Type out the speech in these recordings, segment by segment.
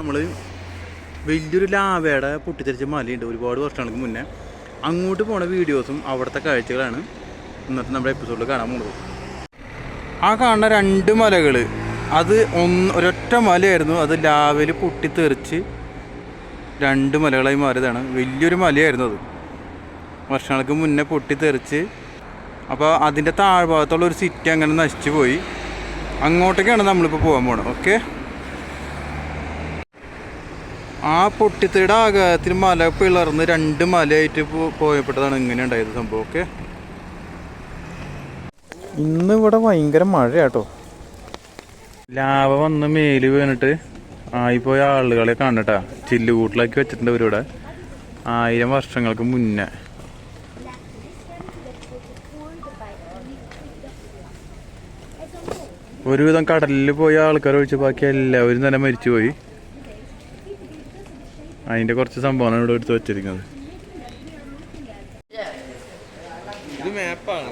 നമ്മൾ വലിയൊരു ലാവയുടെ പൊട്ടിത്തെറിച്ച മലയുണ്ട് ഒരുപാട് വർഷങ്ങൾക്ക് മുന്നേ. അങ്ങോട്ട് പോണ വീഡിയോസും അവിടുത്തെ കാഴ്ചകളാണ് ഇന്നത്തെ നമ്മുടെ എപ്പിസോഡിൽ കാണാൻ പോകുന്നത്. ആ കാണുന്ന 2 മലകൾ അത് ഒരൊറ്റ മലയായിരുന്നു. അത് ലാവയിൽ പൊട്ടിത്തെറിച്ച് 2 മലകളായി മാറിയതാണ്. വലിയൊരു മലയായിരുന്നു അത്, വർഷങ്ങൾക്ക് മുന്നേ പൊട്ടിത്തെറിച്ച്. അപ്പോൾ അതിൻ്റെ താഴ്ഭാഗത്തുള്ള ഒരു സിറ്റി അങ്ങനെ നശിച്ചു പോയി. അങ്ങോട്ടേക്കാണ് നമ്മളിപ്പോൾ പോകാൻ പോകണം. ഓക്കെ, ആ പൊട്ടിത്തെറിയുടെ ആഘാതത്തിൽ മല പിളർന്ന് 2 മലയായിട്ട് പോയപ്പെട്ടതാണ് ഇങ്ങനെ ഉണ്ടായത് സംഭവം. ഓക്കെ, ഇന്ന് ഇവിടെ ഭയങ്കര മഴയാട്ടോ. ലാവ വന്ന് മേല് വീണിട്ട് ആയിപ്പോയ ആളുകളെ കാണട്ടാ ചില്ലുകൂട്ടിലാക്കി വെച്ചിട്ടുണ്ട് ഇവരിവിടെ 1000 വർഷങ്ങൾക്ക് മുന്നേ. ഒരുവിധം കടലിൽ പോയ ആൾക്കാർ ഒഴിച്ച് ബാക്കി എല്ലാവരും തന്നെ മരിച്ചുപോയി. അതിൻ്റെ കുറച്ച് സംഭവമാണ് ഇവിടെ എടുത്ത് വെച്ചിരിക്കുന്നത്.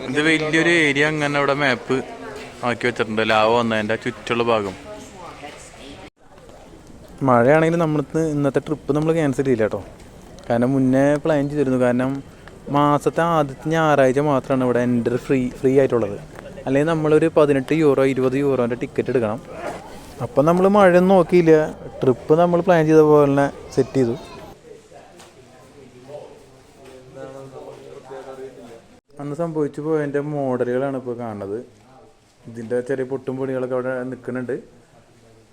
ഇത് വലിയൊരു ഏരിയ അങ്ങനെ ഇവിടെ മാപ്പ് ആക്കി വെച്ചിട്ടുണ്ട്. ലാവ വന്നതിൻ്റെ ചുറ്റുള്ള ഭാഗം. മഴയാണെങ്കിൽ ഇന്നത്തെ ട്രിപ്പ് നമ്മൾ ക്യാൻസൽ ചെയ്യില്ല കേട്ടോ. കാരണം മുന്നേ പ്ലാൻ ചെയ്തിരുന്നു. കാരണം മാസത്തെ ആദ്യത്തെ ഞായറാഴ്ച മാത്രമാണ് ഇവിടെ എൻട്രി ഫ്രീ ആയിട്ടുള്ളത്. അല്ലെങ്കിൽ നമ്മളൊരു 18 യൂറോ 20 യൂറോൻ്റെ ടിക്കറ്റ് എടുക്കണം. അപ്പം നമ്മൾ മഴയൊന്നും നോക്കിയില്ല, ട്രിപ്പ് നമ്മൾ പ്ലാൻ ചെയ്ത പോലെ തന്നെ സെറ്റ് ചെയ്തു. അന്ന് സംഭവിച്ചു പോയതിൻ്റെ മോഡലുകളാണ് ഇപ്പോൾ കാണുന്നത്. ഇതിൻ്റെ ചെറിയ പൊട്ടും പൊടികളൊക്കെ അവിടെ നിൽക്കുന്നുണ്ട്.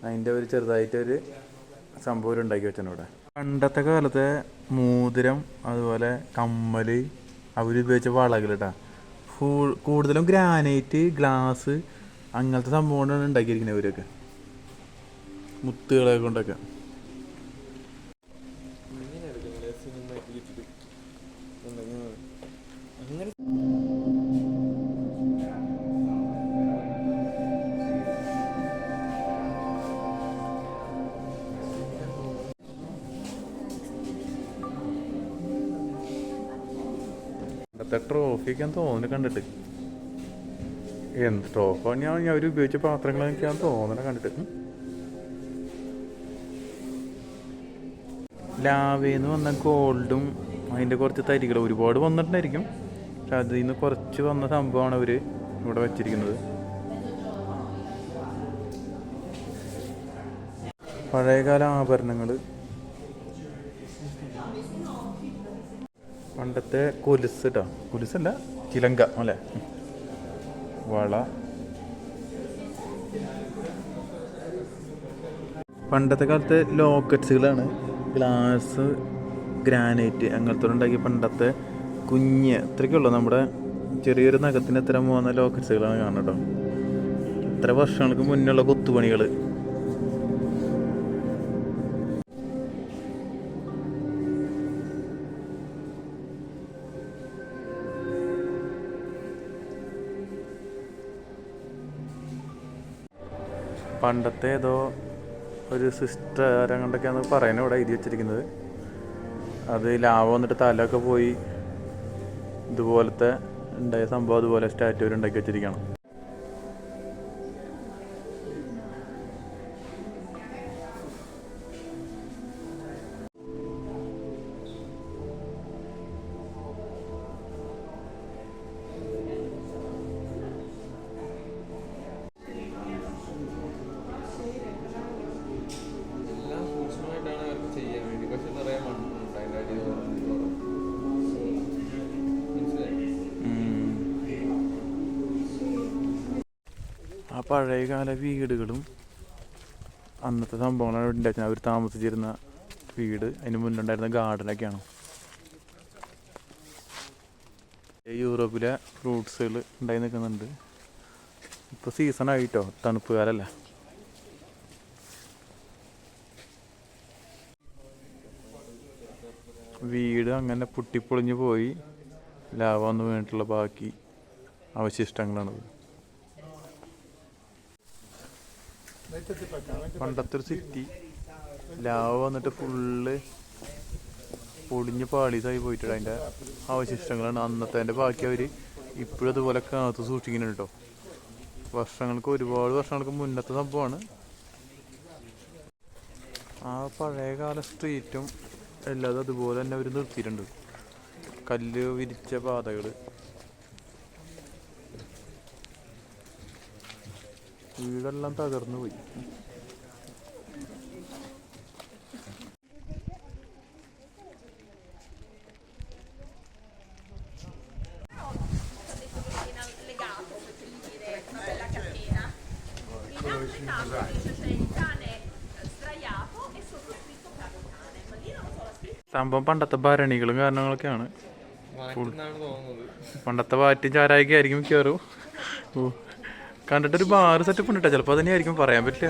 അതിൻ്റെ ഒരു ചെറുതായിട്ടൊരു സംഭവം ഉണ്ടാക്കി വെച്ചാണ് ഇവിടെ. പണ്ടത്തെ കാലത്തെ മോതിരം, അതുപോലെ കമ്മൽ, അവരുപയോഗിച്ച വളകളിട്ടാ കൂടുതലും ഗ്രാനൈറ്റ്, ഗ്ലാസ് അങ്ങനത്തെ സംഭവങ്ങളാണ് ഉണ്ടാക്കിയിരിക്കുന്നത് ഇവരൊക്കെ, മുത്തുകളെ കൊണ്ടൊക്കെ. ട്രോഫിയൊക്കെയാന്ന് തോന്നുന്നു കണ്ടിട്ട്. എന്ത് ട്രോഫാണ് ഞാൻ അവർ ഉപയോഗിച്ച പാത്രങ്ങളൊക്കെയാന്ന് തോന്നുന്നു കണ്ടിട്ട്. ലാവയിൽ വന്ന ഗോൾഡും അതിൻ്റെ കുറച്ച് തരികൾ ഒരുപാട് വന്നിട്ടുണ്ടായിരിക്കും. പക്ഷെ അതിൽ നിന്ന് കുറച്ച് വന്ന സംഭവമാണ് അവർ ഇവിടെ വച്ചിരിക്കുന്നത്. പഴയകാല ആഭരണങ്ങൾ, പണ്ടത്തെ കൊലുസ് കേട്ടോ, കൊലുസല്ല ചിലങ്ക അല്ലേ, വള. പണ്ടത്തെ കാലത്തെ ലോക്കറ്റ്സുകളാണ്. ഗ്ലാസ്, ഗ്രാനൈറ്റ് അങ്ങനത്തെ ഉണ്ടാക്കി പണ്ടത്തെ കുഞ്ഞ് ഇത്രയ്ക്കുള്ളൂ, നമ്മുടെ ചെറിയൊരു നഖത്തിന് എത്ര പോകുന്ന ലോക്കറ്റ്സുകളാണ് കാണുന്നത് കേട്ടോ. ഇത്ര വർഷങ്ങൾക്ക് മുന്നുള്ള കൊത്തുപണികൾ. പണ്ടത്തെ ഏതോ ഒരു സിസ്റ്റർ അങ്ങോട്ടൊക്കെയാണ് പറയുന്നത് ഇവിടെ എഴുതി വെച്ചിരിക്കുന്നത്. അത് ലാവ വന്നിട്ട് തലയൊക്കെ പോയി ഇതുപോലത്തെ ഉണ്ടായ സംഭവം അതുപോലെ സ്റ്റാറ്റ്യൂ ഉണ്ടാക്കി വെച്ചിരിക്കണം. ആ പഴയകാല വീടുകളും അന്നത്തെ സംഭവങ്ങളാണ് ഉണ്ടായിരുന്നത്. അവർ താമസിച്ചിരുന്ന വീട്, അതിന് മുന്നുണ്ടായിരുന്ന ഗാർഡനൊക്കെയാണ്. യൂറോപ്പിലെ ഫ്രൂട്ട്സുകൾ ഉണ്ടായി നിൽക്കുന്നുണ്ട്. ഇപ്പോൾ സീസണായിട്ടോ, തണുപ്പ് കാലമല്ല. വീട് അങ്ങനെ പൊട്ടിപ്പൊളിഞ്ഞ് പോയി ലാവ വന്ന് വീണിട്ടുള്ള ബാക്കി അവശിഷ്ടങ്ങളാണത്. പണ്ടത്തെ ഒരു സിറ്റി ലാവ വന്നിട്ട് ഫുള്ള് പൊടിഞ്ഞ് പാളീസായി പോയിട്ടുണ്ട്. അതിൻ്റെ അവശിഷ്ടങ്ങളാണ് അന്നത്തെ. അതിൻ്റെ ബാക്കി അവർ ഇപ്പോഴും അതുപോലെ കാത്തു സൂക്ഷിക്കുന്നുണ്ട് കേട്ടോ. ഒരുപാട് വർഷങ്ങൾക്ക് മുന്നത്തെ സംഭവമാണ്. ആ പഴയകാല സ്ട്രീറ്റും എല്ലാതും അതുപോലെ തന്നെ അവർ നിർത്തിയിട്ടുണ്ട്. കല്ല് വിരിച്ച പാതകൾ. വീടെല്ലാം തകർന്നു പോയി. സംഭവം പണ്ടത്തെ ഭരണികളും കാരണങ്ങളൊക്കെയാണ്. പണ്ടത്തെ വാറ്റും ചാരായൊക്കെ ആയിരിക്കും മിക്കവാറും. കണ്ടിട്ടൊരു ബാർ സെറ്റപ്പ് ഉണ്ട് കേട്ടോ. ചിലപ്പോൾ അതന്നെ ആയിരിക്കും, പറയാൻ പറ്റില്ല.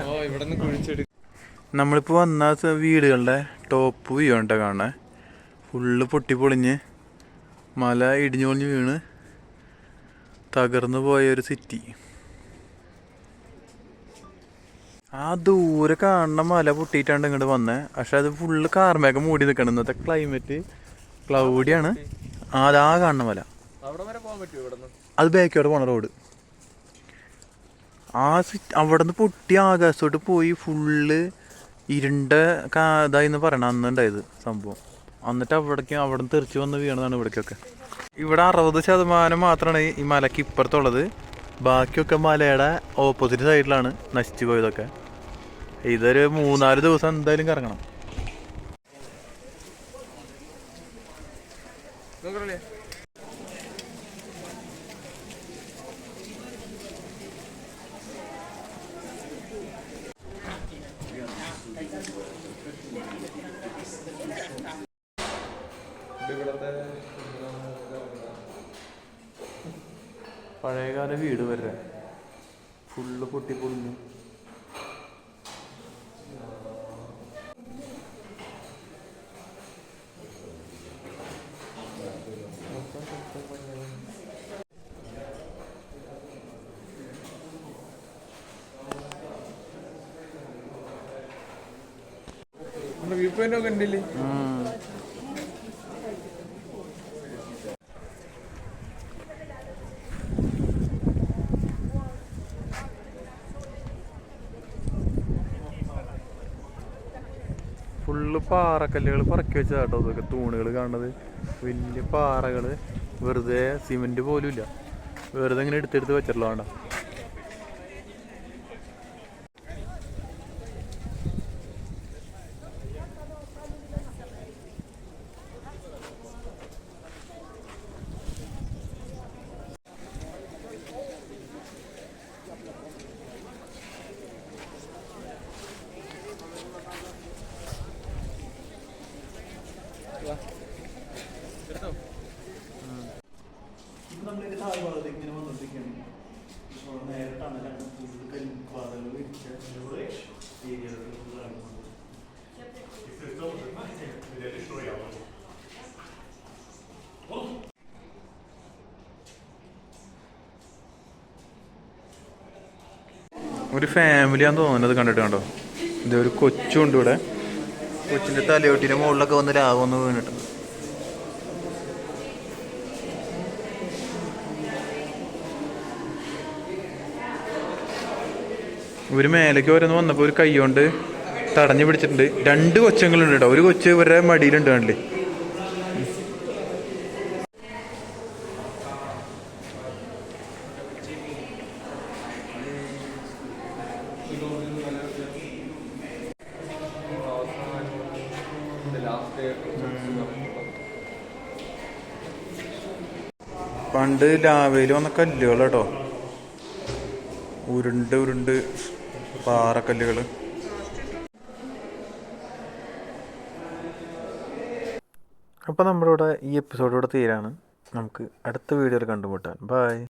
നമ്മളിപ്പോൾ വന്ന വീടുകളുടെ ടോപ്പ് വ്യൂ ആണ് കേട്ടോ കാണണേ. ഫുള്ള് പൊട്ടിപ്പൊളിഞ്ഞ് മല ഇടിഞ്ഞു പൊളിഞ്ഞ് വീണ് തകർന്നു പോയൊരു സിറ്റി. ആ ദൂരെ കാണുന്ന മല പൊട്ടിയിട്ടാണ് ഇങ്ങോട്ട് വന്നത്. പക്ഷെ അത് ഫുള്ള് കാർമേഘം മൂടി നിൽക്കണം. ഇന്നത്തെ ക്ലൈമറ്റ് ക്ലൗഡിയാണ്. അതാ കാണുന്ന മല, അത് ബാക്കോട് പോണ റോഡ്. അവിടെ നിന്ന് പൊട്ടി ആകാശത്തോട്ട് പോയി ഫുള്ള് ഇരുണ്ട ഇതായിന്ന് പറയണ അന്നുണ്ടായത് സംഭവം. എന്നിട്ട് അവിടെ നിന്ന് തെറിച്ച് വന്ന് വീണതാണ് ഇവിടേക്കൊക്കെ. ഇവിടെ 60% മാത്രമാണ് ഈ മലയ്ക്ക് ഇപ്പുറത്തുള്ളത്. ബാക്കിയൊക്കെ മലയുടെ ഓപ്പോസിറ്റ് സൈഡിലാണ് നശിച്ചു പോയതൊക്കെ. ഇതൊരു 3-4 ദിവസം എന്തായാലും കറങ്ങണം. പഴയകാല വീട് വരെ ഫുള്ള് പൊട്ടിപ്പൊളിഞ്ഞു. വ്യൂ പോയിന്റ് ഒക്കെ ഉണ്ടല്ലേ. ഫുള്ള് പാറക്കല്ലുകൾ പറക്കി വെച്ചതാട്ടോ ഇതൊക്കെ. തൂണുകൾ കാണുന്നത് വലിയ പാറകൾ, വെറുതെ സിമെന്റ് പോലും ഇല്ല, വെറുതെ ഇങ്ങനെ എടുത്തെടുത്ത് വെച്ചിട്ടുള്ള വേണ്ട. ഒരു ഫാമിലിയാന്ന് തോന്നുന്നത് കണ്ടിട്ട്. കണ്ടോ, ഇതൊരു കൊച്ചുണ്ട് ഇവിടെ. കൊച്ചിൻ്റെ തലയോട്ടിൻ്റെ മുകളിലൊക്കെ വന്ന് രാവൊന്ന് വീണിട്ടുണ്ട്. ഇവർ മേലേക്ക് ഓരോന്ന് വന്നപ്പോൾ ഒരു കൈ കൊണ്ട് തടഞ്ഞു പിടിച്ചിട്ടുണ്ട്. 2 കൊച്ചുങ്ങളുണ്ട് കേട്ടോ. ഒരു കൊച്ച് ഇവരുടെ മടിയിലുണ്ട് കണ്ടില്ലേ. പണ്ട് ലാവയിൽ വന്ന കല്ലുകൾ കേട്ടോ, ഉരുണ്ട് പാറക്കല്ലുകൾ. അപ്പോൾ നമ്മുടെ ഇവിടെ ഈ എപ്പിസോഡ് ഇവിടെ തീരാണ്. നമുക്ക് അടുത്ത വീഡിയോയിൽ കണ്ടുമുട്ടാം. ബൈ.